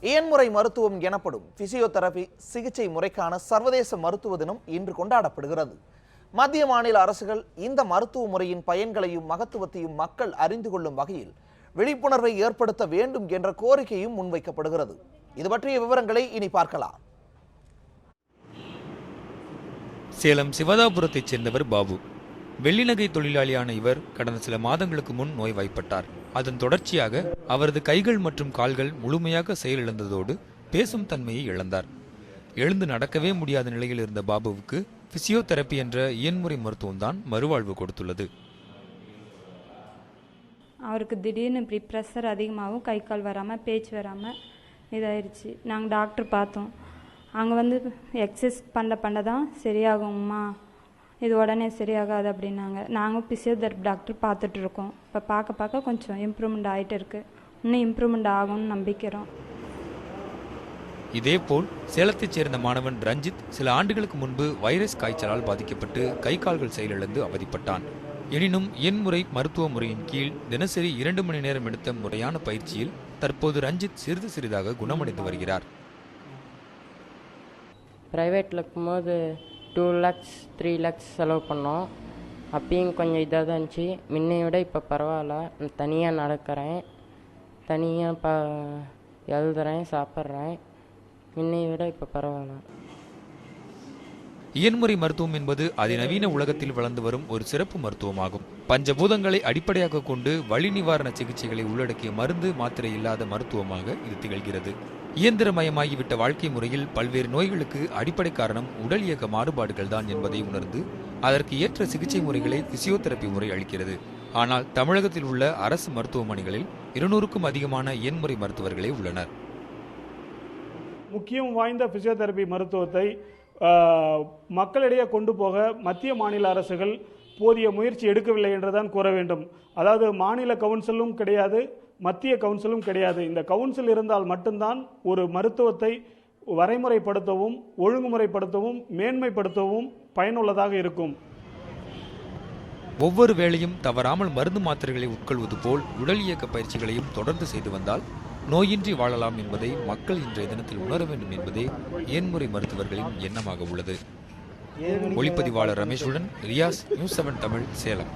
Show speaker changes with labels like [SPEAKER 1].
[SPEAKER 1] இயன்முறை மருத்துவம் எனப்படும் பிசியோதெரபி சிகிச்சை முறைக்கான சர்வதேச மருத்துவ தினம் இன்று கொண்டாடப்படுகிறது. மத்திய மாநில அரசுகள் இந்த மருத்துவ முறையின் பயன்களையும் மகத்துவத்தையும் மக்கள் அறிந்து கொள்ளும் வகையில் விழிப்புணர்வை ஏற்படுத்த வேண்டும் என்ற கோரிக்கையும் முன்வைக்கப்படுகிறது. இது பற்றிய விவரங்களை இனி பார்க்கலாம்.
[SPEAKER 2] சேலம் சிவதாபுரத்தைச் சேர்ந்தவர் பாபு. வெள்ளிநகை தொழிலாளியான இவர் கடந்த சில மாதங்களுக்கு முன் நோய்வாய்ப்பட்டார். அதன் தொடர்ச்சியாக அவரது கைகள் மற்றும் கால்கள் முழுமையாக செயலிழந்ததோடு பேசும் தன்மையை இழந்தார். எழுந்து நடக்கவே முடியாத நிலையில் இருந்த பாபுவுக்கு பிசியோதெரபி என்ற இயன்முறை மருத்துவம் தான் மறுவாழ்வு கொடுத்துள்ளது.
[SPEAKER 3] அவருக்கு திடீர்னு இப்படி ப்ரெஷர் அதிகமாகவும் கை கால் வராமல் பேச்சு வராமல் இதாயிருச்சு. நாங்கள் டாக்டர் பார்த்தோம். அங்கே எக்ஸசைஸ் பண்ண தான் சரியாகும்மா, இது உடனே சரியாகாது அப்படின்னாங்க. நாங்கள் பிசியோதெரபி டாக்டர் பார்த்துட்ருக்கோம். இப்போ பார்க்க கொஞ்சம் இம்ப்ரூவ்மெண்ட் ஆகிட்டு இருக்கு. இன்னும் இம்ப்ரூவ்மெண்ட் ஆகும்னு நம்பிக்கிறோம்.
[SPEAKER 2] இதேபோல் சேலத்தைச் சேர்ந்த மாணவன் ரஞ்சித் சில ஆண்டுகளுக்கு முன்பு வைரஸ் காய்ச்சலால் பாதிக்கப்பட்டு கை கால்கள் செயலிழந்து அவதிப்பட்டான். எனினும் இயன்முறை மருத்துவ முறையின் கீழ் தினசரி 2 மணி நேரம் எடுத்த முறையான பயிற்சியில் தற்போது ரஞ்சித் சிறிது சிறிதாக குணமடைந்து வருகிறார்.
[SPEAKER 4] ப்ரைவேட்டில் இருக்கும்போது 2 lakhs 3 lakhs செலவு பண்ணோம். அப்பயும் கொஞ்சம் இதாக தான் இருந்துச்சு. முன்னைய விட இப்போ பரவாயில்ல. தனியாக நடக்கிறேன், தனியாக எழுதுறேன், சாப்பிட்றேன். முன்னைய விட இப்போ பரவாயில்ல.
[SPEAKER 2] இயன்முறை மருத்துவம் என்பது அதிநவீன உலகத்தில் வளர்ந்து வரும் ஒரு சிறப்பு மருத்துவமாகும். பஞ்சபூதங்களை அடிப்படையாக கொண்டு வலி நிவாரண சிகிச்சைகளை உள்ளடக்கிய மருந்து மாத்திரை இல்லாத மருத்துவமாக இது திகழ்கிறது. இயந்திரமயமாகிவிட்ட வாழ்க்கை முறையில் பல்வேறு நோய்களுக்கு அடிப்படை காரணம் உடல் இயக்க மாறுபாடுகள் தான் என்பதை உணர்ந்து அதற்கு ஏற்ற சிகிச்சை முறைகளை பிசியோதெரபி முறை அளிக்கிறது. ஆனால் தமிழகத்தில் உள்ள அரசு மருத்துவமனைகளில் 200க்கும் அதிகமான இயன்முறை மருத்துவர்களே உள்ளனர்.
[SPEAKER 5] முக்கியம் வாய்ந்த பிசியோதெரபி மருத்துவத்தை மக்களிடையே கொண்டு போக மத்திய மாநில அரசுகள் போதிய முயற்சி எடுக்கவில்லை என்றுதான் கூற வேண்டும். அதாவது மாநில கவுன்சிலும் கிடையாது, மத்திய கவுன்சிலும் கிடையாது. இந்த கவுன்சில் இருந்தால் மட்டும்தான் ஒரு மருத்துவத்தை வரைமுறைப்படுத்தவும் ஒழுங்குமுறைப்படுத்தவும் மேன்மைப்படுத்தவும் பயனுள்ளதாக இருக்கும்.
[SPEAKER 2] ஒவ்வொரு வேளையும் தவறாமல் மருந்து மாத்திரைகளை உட்கொள்வது போல் உடல் இயக்க பயிற்சிகளையும் தொடர்ந்து செய்து வந்தால் நோயின்றி வாழலாம் என்பதை மக்கள் இன்றைய தினத்தில் உணர வேண்டும் என்பதே இயன்முறை மருத்துவர்களின் எண்ணமாக உள்ளது. ஒளிப்பதிவாளர் ரமேஷுடன் ரியாஸ், நியூஸ் 7 தமிழ், சேலம்.